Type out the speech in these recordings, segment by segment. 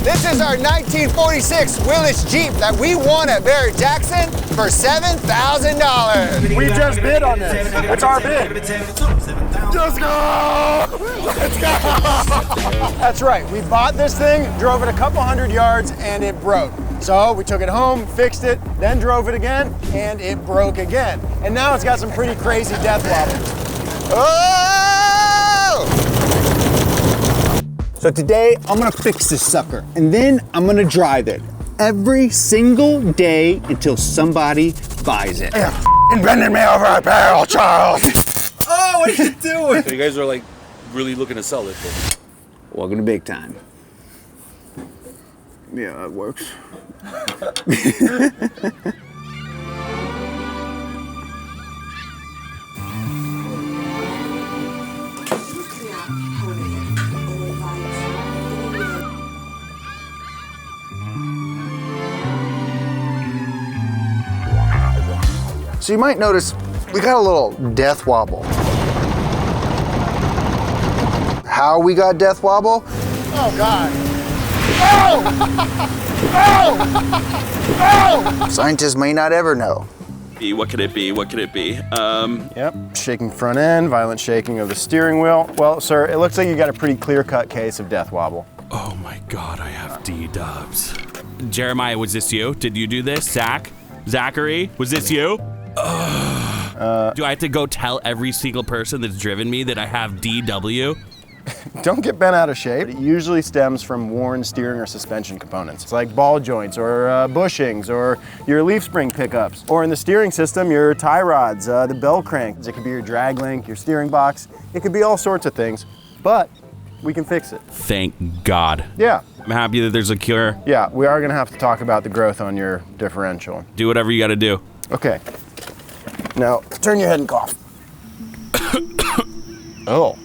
This is our 1946 Willis Jeep that we won at Barrett-Jackson for $7,000. We just bid on this. It's our bid. Just go! Let's go! That's right. We bought this thing, drove it a couple hundred yards, and it broke. So we took it home, fixed it, then drove it again, and it broke again. And now it's got some pretty crazy death wobbles. Oh! So today, I'm gonna fix this sucker, and then I'm gonna drive it every single day until somebody buys it. Yeah, bending me over a barrel, Charles. Oh, what are you doing? So you guys are like really looking to sell it then? Welcome to Bigtime. Yeah, that works. So you might notice we got a little death wobble. How we got death wobble? Oh, God. Oh! Scientists may not ever know. What could it be? What could it be? Yep, shaking front end, violent shaking of the steering wheel. Well, sir, it looks like you got a pretty clear-cut case of death wobble. Oh my God, I have D-dubs. Jeremiah, was this you? Did you do this? Zachary, was this you? Do I have to go tell every single person that's driven me that I have DW? Don't get bent out of shape. It usually stems from worn steering or suspension components. It's like ball joints or bushings or your leaf spring pickups. Or in the steering system, your tie rods, the bell crank. It could be your drag link, your steering box. It could be all sorts of things, but we can fix it. Thank God. Yeah. I'm happy that there's a cure. Yeah, we are gonna have to talk about the growth on your differential. Do whatever you gotta do. Okay. Now, turn your head and cough. Oh.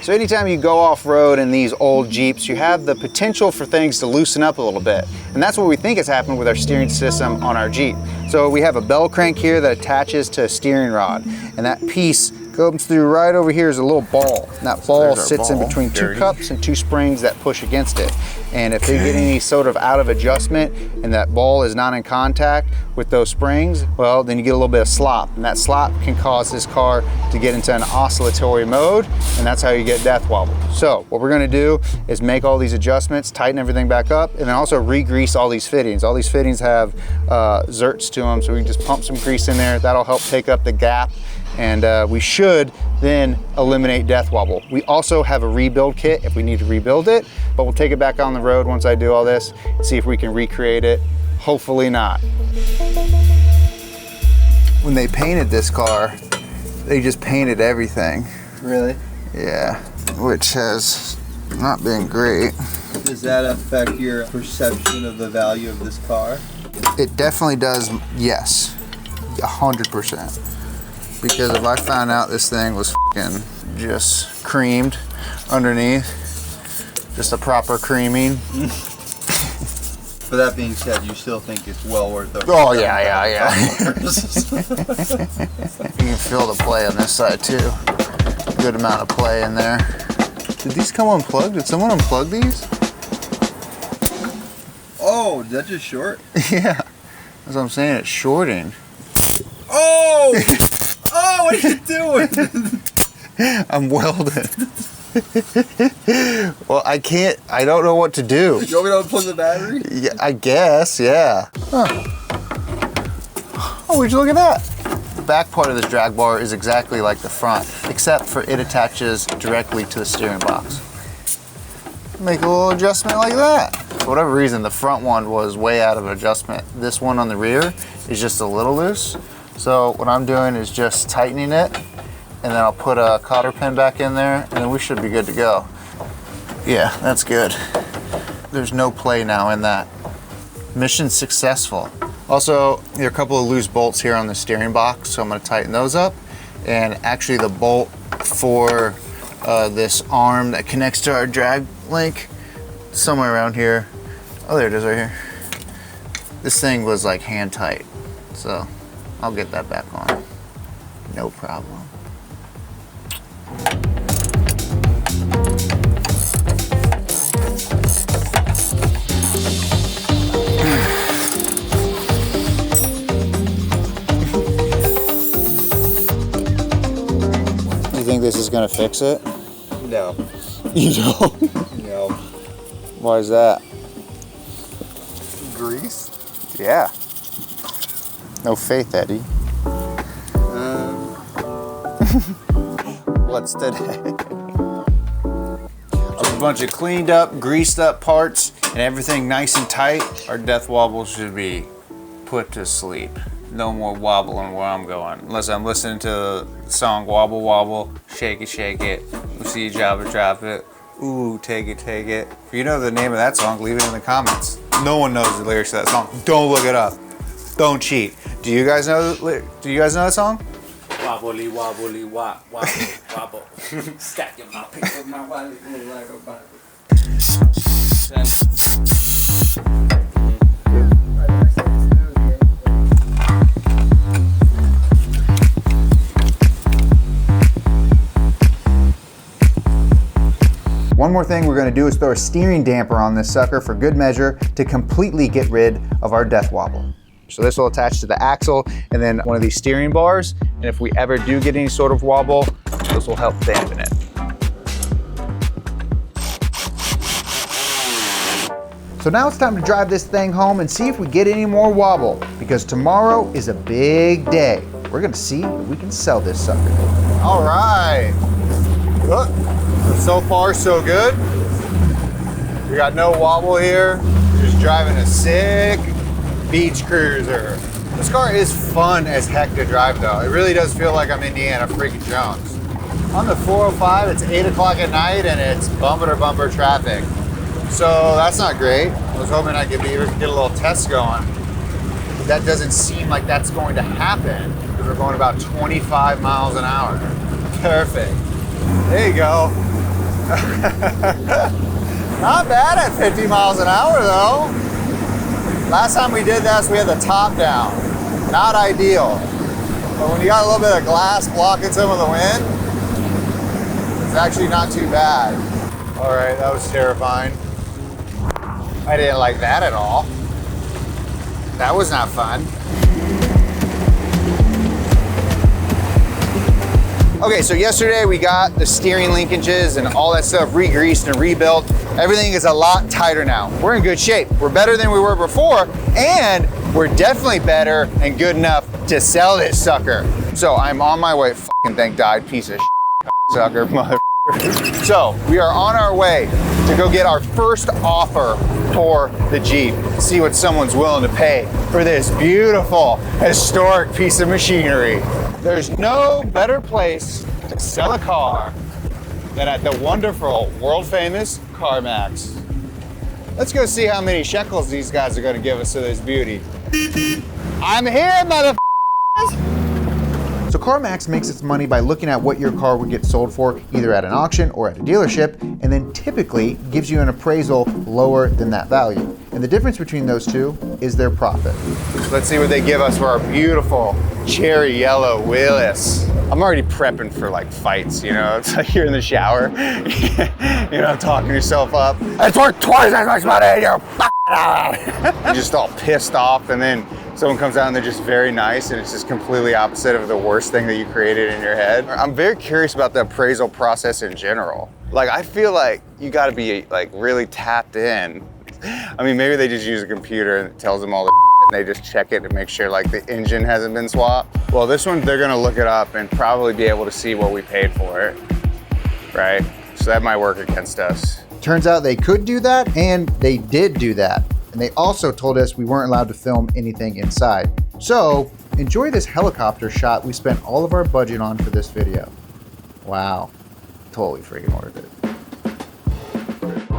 So anytime you go off-road in these old Jeeps, you have the potential for things to loosen up a little bit. And that's what we think has happened with our steering system on our Jeep. So we have a bell crank here that attaches to a steering rod. And that piece comes through right over here is a little ball. And that ball sits in between two cups and two springs that push against it. And if they get any sort of out of adjustment and that ball is not in contact with those springs, well, then you get a little bit of slop. And that slop can cause this car to get into an oscillatory mode, and that's how you get death wobble. So what we're gonna do is make all these adjustments, tighten everything back up, and then also re-grease all these fittings. All these fittings have zerts to them, so we can just pump some grease in there. That'll help take up the gap, and we should then eliminate death wobble. We also have a rebuild kit if we need to rebuild it, but we'll take it back on the road once I do all this, see if we can recreate it. Hopefully not. When they painted this car, they just painted everything. Really? Yeah, which has not been great. Does that affect your perception of the value of this car? It definitely does, yes, 100%. Because if I found out this thing was fucking just creamed underneath, just a proper creaming. But that being said, you still think it's well worth it? Oh yeah. You can feel the play on this side too. Good amount of play in there. Did these come unplugged? Did someone unplug these? Oh, did that just short? Yeah, that's what I'm saying, it's shorting. Oh! Oh, what are you doing? I'm welding. Well, I don't know what to do. You want me to unplug the battery? Yeah, I guess, yeah. Huh. Oh, would you look at that? The back part of this drag bar is exactly like the front, except for it attaches directly to the steering box. Make a little adjustment like that. For whatever reason, the front one was way out of adjustment. This one on the rear is just a little loose. So what I'm doing is just tightening it, and then I'll put a cotter pin back in there, and then we should be good to go. Yeah, that's good. There's no play now in that. Mission successful. Also, there are a couple of loose bolts here on the steering box, so I'm gonna tighten those up. And actually the bolt for this arm that connects to our drag link, somewhere around here. Oh, there it is right here. This thing was like hand tight, so I'll get that back on. No problem. this is gonna fix it? No. You don't? No. Why is that? Grease? Yeah. No faith, Eddie. What's today? A bunch of cleaned up, greased up parts and everything nice and tight. Our death wobble should be put to sleep. No more wobbling where I'm going. Unless I'm listening to the song Wobble Wobble, Shake It, Shake It. We'll see you drop it. Ooh, take it, take it. If you know the name of that song, leave it in the comments. No one knows the lyrics to that song. Don't look it up. Don't cheat. Do you guys know that song? Wobbly, wobbly, wobble, wobble. Stacking my paper, my wallet, like a Bible. One more thing we're gonna do is throw a steering damper on this sucker for good measure to completely get rid of our death wobble. So this will attach to the axle and then one of these steering bars. And if we ever do get any sort of wobble, this will help dampen it. So now it's time to drive this thing home and see if we get any more wobble, because tomorrow is a big day. We're gonna see if we can sell this sucker. All right. Look, so far so good. We got no wobble here. Just driving a sick beach cruiser. This car is fun as heck to drive though. It really does feel like I'm Indiana freaking Jones. On the 405, it's 8 o'clock at night and it's bumper to bumper traffic. So that's not great. I was hoping I could get a little test going. But that doesn't seem like that's going to happen because we're going about 25 miles an hour. Perfect. There you go. Not bad at 50 miles an hour though. Last time we did this, we had the top down. Not ideal. But when you got a little bit of glass blocking some of the wind, it's actually not too bad. All right, that was terrifying. I didn't like that at all. That was not fun. Okay, so yesterday we got the steering linkages and all that stuff re-greased and rebuilt. Everything is a lot tighter now. We're in good shape. We're better than we were before, and we're definitely better and good enough to sell this sucker. So I'm on my way, fucking thank God, piece of sucker, mother. So we are on our way to go get our first offer for the Jeep. See what someone's willing to pay for this beautiful, historic piece of machinery. There's no better place to sell a car than at the wonderful, world famous CarMax. Let's go see how many shekels these guys are gonna give us for this beauty. I'm here, motherfuckers! So CarMax makes its money by looking at what your car would get sold for, either at an auction or at a dealership, and then typically gives you an appraisal lower than that value. And the difference between those two is their profit. Let's see what they give us for our beautiful cherry yellow Willys. I'm already prepping for like fights, you know? It's like you're in the shower, you know, talking yourself up. It's worth twice as much money, you're You're just all pissed off, and then someone comes out and they're just very nice, and it's just completely opposite of the worst thing that you created in your head. I'm very curious about the appraisal process in general. Like, I feel like you gotta be like really tapped in. I mean, maybe they just use a computer and it tells them all the and they just check it to make sure like the engine hasn't been swapped. Well, this one, they're gonna look it up and probably be able to see what we paid for it, right? So that might work against us. Turns out they could do that, and they did do that. And they also told us we weren't allowed to film anything inside. So enjoy this helicopter shot we spent all of our budget on for this video. Wow, totally freaking worth it.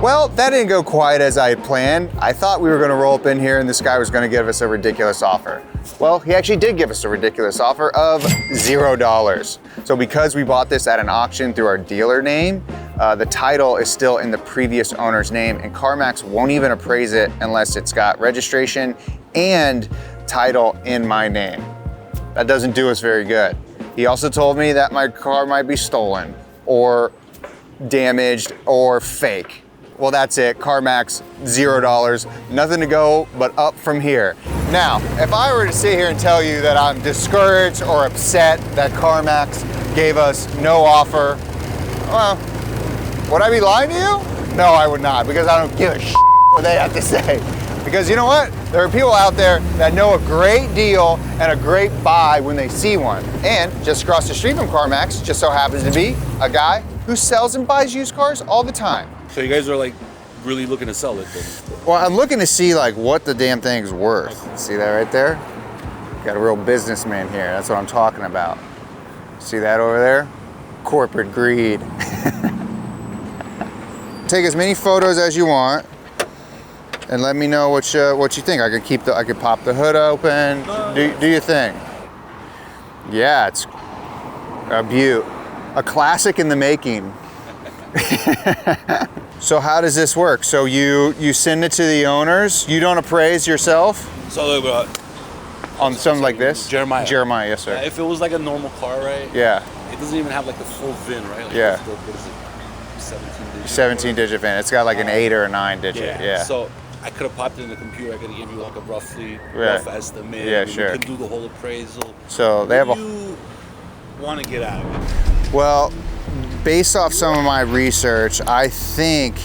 Well, that didn't go quite as I had planned. I thought we were gonna roll up in here and this guy was gonna give us a ridiculous offer. Well, he actually did give us a ridiculous offer of $0. So because we bought this at an auction through our dealer name, the title is still in the previous owner's name, and CarMax won't even appraise it unless it's got registration and title in my name. That doesn't do us very good. He also told me that my car might be stolen or damaged or fake. Well, that's it, CarMax, $0, nothing to go but up from here. Now, if I were to sit here and tell you that I'm discouraged or upset that CarMax gave us no offer. Well, would I be lying to you? No, I would not, because I don't give a shit what they have to say. Because you know what? There are people out there that know a great deal and a great buy when they see one. And just across the street from CarMax just so happens to be a guy who sells and buys used cars all the time. So you guys are like really looking to sell it then? Well, I'm looking to see like what the damn thing's worth. See that right there? Got a real businessman here. That's what I'm talking about. See that over there? Corporate greed. Take as many photos as you want, and let me know what you think. I could pop the hood open. Do your thing. Yeah, it's a beaut, a classic in the making. So how does this work? So you send it to the owners. You don't appraise yourself? So on something like this? Jeremiah. Jeremiah, yes sir. If it was like a normal car, right? Yeah. It doesn't even have like the full VIN, right? Like Yeah. it's the, what is it? 17 digit. 17 digit VIN. It's got like an 8 or a 9 digit. Yeah. So I could have popped it in the computer. I could have given you like a rough estimate. Yeah, sure. We could do the whole appraisal. So they have What do you want to get out of it? Well, based off some of my research, I think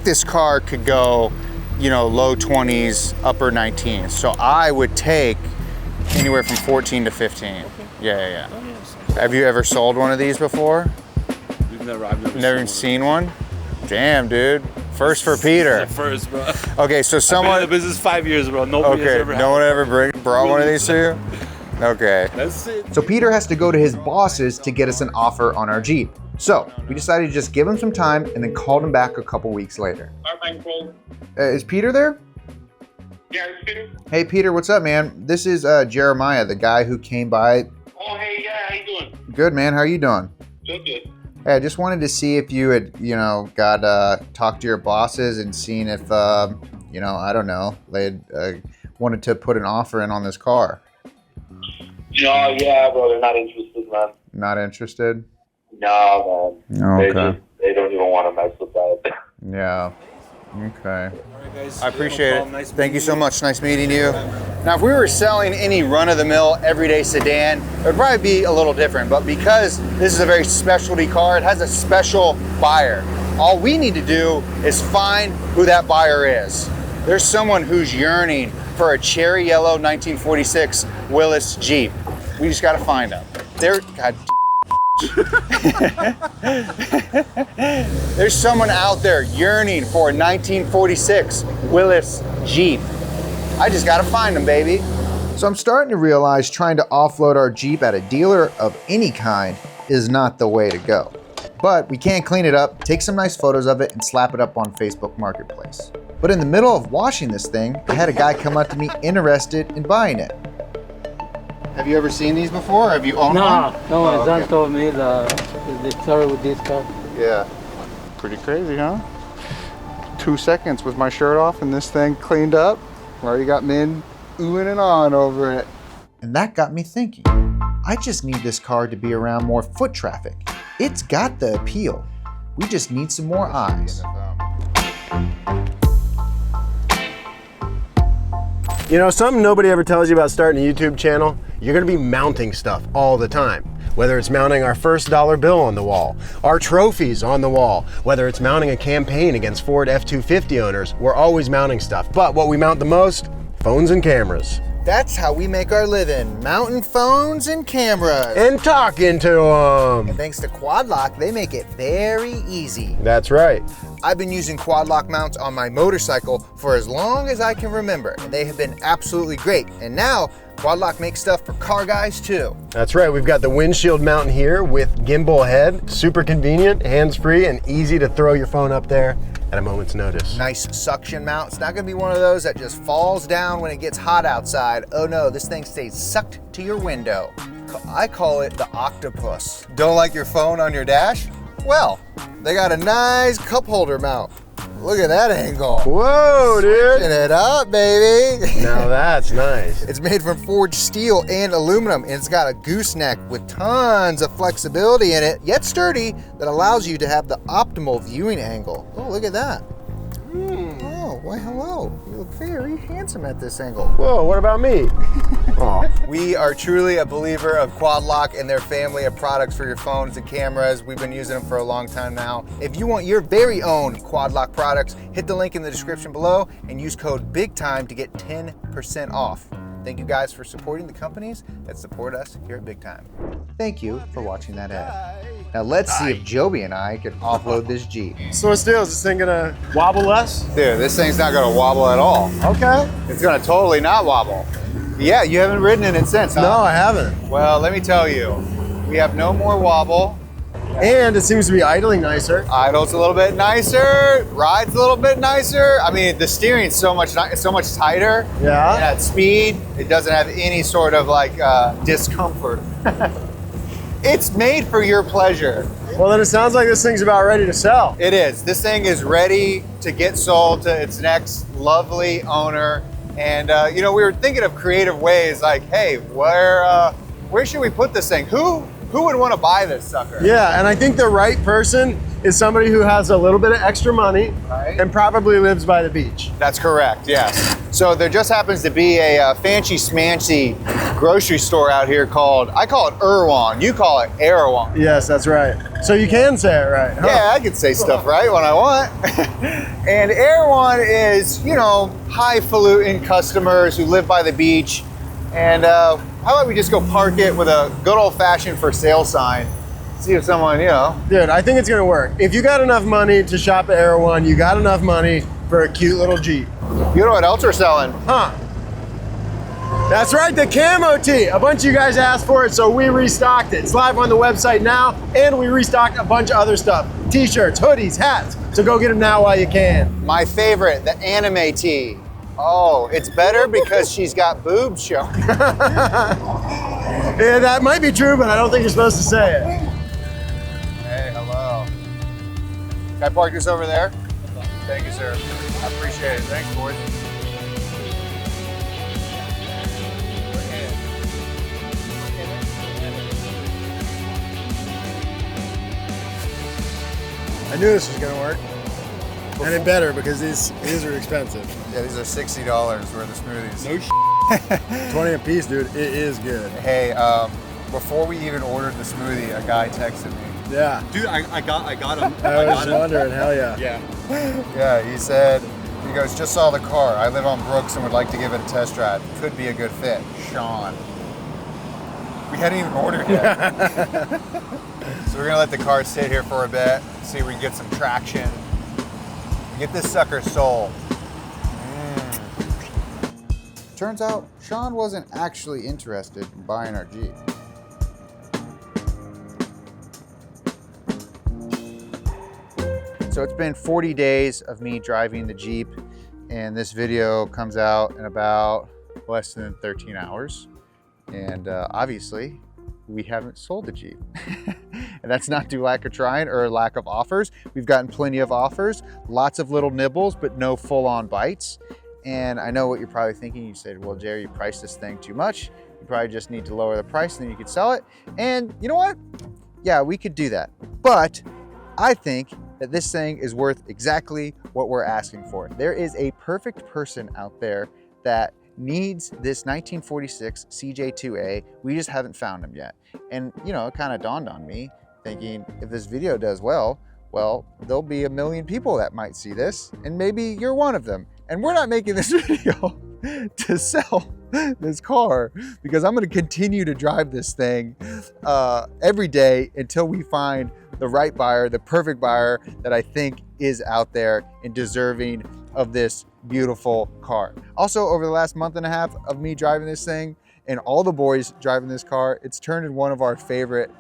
this car could go, you know, low 20s, upper 19s. So I would take anywhere from 14 to 15. Okay. Yeah. Oh, yes. Have you ever sold one of these before? I've Never seen one? Damn, dude. First for Peter. First, bro. Okay, so someone. I've been in the business 5 years, bro. Nobody has ever no one ever brought one of these to you? Okay. That's it. So Peter has to go to his bosses to get us an offer on our Jeep. So we decided to just give him some time and then called him back a couple weeks later. Is Peter there? Yeah, it's Peter. Hey Peter, what's up, man? This is Jeremiah, the guy who came by. Oh, hey, yeah, how you doing? Good, man. How are you doing? Good. Hey, I just wanted to see if you had, got talked to your bosses and seen if, I don't know, they wanted to put an offer in on this car. No, yeah, bro, they're not interested, man. Not interested? No, man. Okay. They don't even want to mess with that. Yeah. Okay. All right, guys. I appreciate it. Nice Thank you meeting so much. Nice meeting you. Now, if we were selling any run-of-the-mill everyday sedan, it would probably be a little different. But because this is a very specialty car, it has a special buyer. All we need to do is find who that buyer is. There's someone who's yearning for a cherry yellow 1946 Willys Jeep. We just got to find them. There's someone out there yearning for a 1946 Willys Jeep. I just gotta find them, baby. So I'm starting to realize trying to offload our Jeep at a dealer of any kind is not the way to go. But we can clean it up, take some nice photos of it, and slap it up on Facebook Marketplace. But in the middle of washing this thing, I had a guy come up to me interested in buying it. Have you ever seen these before? Have you owned one? No, my son okay. told me the story with this car. Yeah. Pretty crazy, huh? 2 seconds with my shirt off and this thing cleaned up. Already got men oohing and ahhing over it. And that got me thinking. I just need this car to be around more foot traffic. It's got the appeal. We just need some more eyes. You know, something nobody ever tells you about starting a YouTube channel, you're gonna be mounting stuff all the time. Whether it's mounting our first dollar bill on the wall, our trophies on the wall, whether it's mounting a campaign against Ford F-250 owners, we're always mounting stuff. But what we mount the most? Phones and cameras. That's how we make our living, mounting phones and cameras. And talking to them. And thanks to Quad Lock, they make it very easy. That's right. I've been using Quad Lock mounts on my motorcycle for as long as I can remember, and they have been absolutely great. And now, Quad Lock makes stuff for car guys too. That's right, we've got the windshield mount here with gimbal head, super convenient, hands-free, and easy to throw your phone up there at a moment's notice. Nice suction mount. It's not gonna be one of those that just falls down when it gets hot outside. Oh no, this thing stays sucked to your window. I call it the octopus. Don't like your phone on your dash? Well, they got a nice cup holder mount. Look at that angle. Whoa, dude. Switching it up, baby. Now that's nice. It's made from forged steel and aluminum, and it's got a gooseneck with tons of flexibility in it, yet sturdy, that allows you to have the optimal viewing angle. Oh, look at that. Oh, Why, hello. You look very handsome at this angle. Whoa, what about me? We are truly a believer of Quad Lock and their family of products for your phones and cameras. We've been using them for a long time now. If you want your very own Quad Lock products, hit the link in the description below and use code BIGTIME to get 10% off. Thank you guys for supporting the companies that support us here at Big Time. Thank you for watching that ad. Now let's see if Joby and I can offload this Jeep. So what's the deal? Is this thing gonna wobble less? Dude, this thing's not gonna wobble at all. Okay. It's gonna totally not wobble. Yeah, you haven't ridden in it since, huh? No, I haven't. Well, let me tell you, we have no more wobble. And it seems to be idling nicer. Idle's a little bit nicer, ride's a little bit nicer. I mean, the steering's so much tighter. Yeah. And at speed, it doesn't have any sort of like discomfort. It's made for your pleasure. Well, then it sounds like this thing's about ready to sell. It is. This thing is ready to get sold to its next lovely owner. And you know, we were thinking of creative ways, like, hey, where should we put this thing? Who would want to buy this sucker? Yeah, and I think the right person is somebody who has a little bit of extra money and probably lives by the beach. That's correct, yes. So there just happens to be a fancy smancy grocery store out here called, I call it Erewhon, you call it Erewhon. Yes, that's right. So you can say it right, huh? Yeah, I can say stuff right when I want. And Erewhon is, you know, highfalutin customers who live by the beach. And how about we just go park it with a good old fashioned for sale sign? See if someone, you know. Dude, I think it's gonna work. If you got enough money to shop at Erewhon, you got enough money for a cute little Jeep. You know what else we're selling? Huh. That's right, the camo tee. A bunch of you guys asked for it, so we restocked it. It's live on the website now, and we restocked a bunch of other stuff. T-shirts, hoodies, hats. So go get them now while you can. My favorite, the anime tee. Oh, it's better because she's got boobs showing. Yeah, that might be true, but I don't think you're supposed to say it. Hey, hello. Can I park this over there? Thank you, sir. I appreciate it. Thanks, boys. I knew this was gonna work. And it better because these are expensive. Yeah, these are $60 worth of smoothies. No 20 a piece, dude. It is good. Hey, before we even ordered the smoothie, a guy texted me. Yeah. Dude, I got him. I was wondering, hell yeah. Yeah. Yeah, he said, he goes, just saw the car. I live on Brooks and would like to give it a test drive. Could be a good fit. Sean. We hadn't even ordered yet. So we're gonna let the car sit here for a bit, see if we can get some traction. Get this sucker sold. Turns out, Sean wasn't actually interested in buying our Jeep. So it's been 40 days of me driving the Jeep, and this video comes out in about less than 13 hours. And obviously, we haven't sold the Jeep. And that's not due lack of trying or lack of offers. We've gotten plenty of offers, lots of little nibbles, but no full-on bites. And I know what you're probably thinking. You said, well, Jerry, you priced this thing too much. You probably just need to lower the price and then you could sell it. And you know what? Yeah, we could do that. But I think that this thing is worth exactly what we're asking for. There is a perfect person out there that needs this 1946 CJ2A. We just haven't found him yet. And you know, it kind of dawned on me thinking if this video does well, there'll be a million people that might see this and maybe you're one of them. And we're not making this video to sell this car because I'm gonna continue to drive this thing every day until we find the right buyer, the perfect buyer that I think is out there and deserving of this beautiful car. Also, over the last month and a half of me driving this thing and all the boys driving this car, it's turned into one of our favorite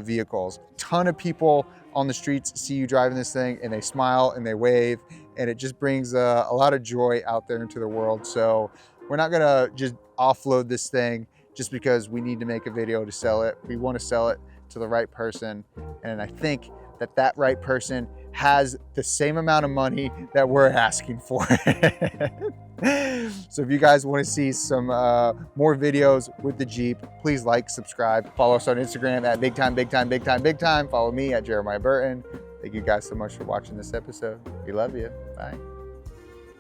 vehicles. Ton of people on the streets see you driving this thing and they smile and they wave, and it just brings a lot of joy out there into the world. So we're not gonna just offload this thing just because we need to make a video to sell it. We want to sell it to the right person, and I think that that right person has the same amount of money that we're asking for. So if you guys want to see some more videos with the Jeep, please like, subscribe, follow us on Instagram at Bigtime. Follow me at Jeremiah Burton. Thank you guys so much for watching this episode. We love you. Bye.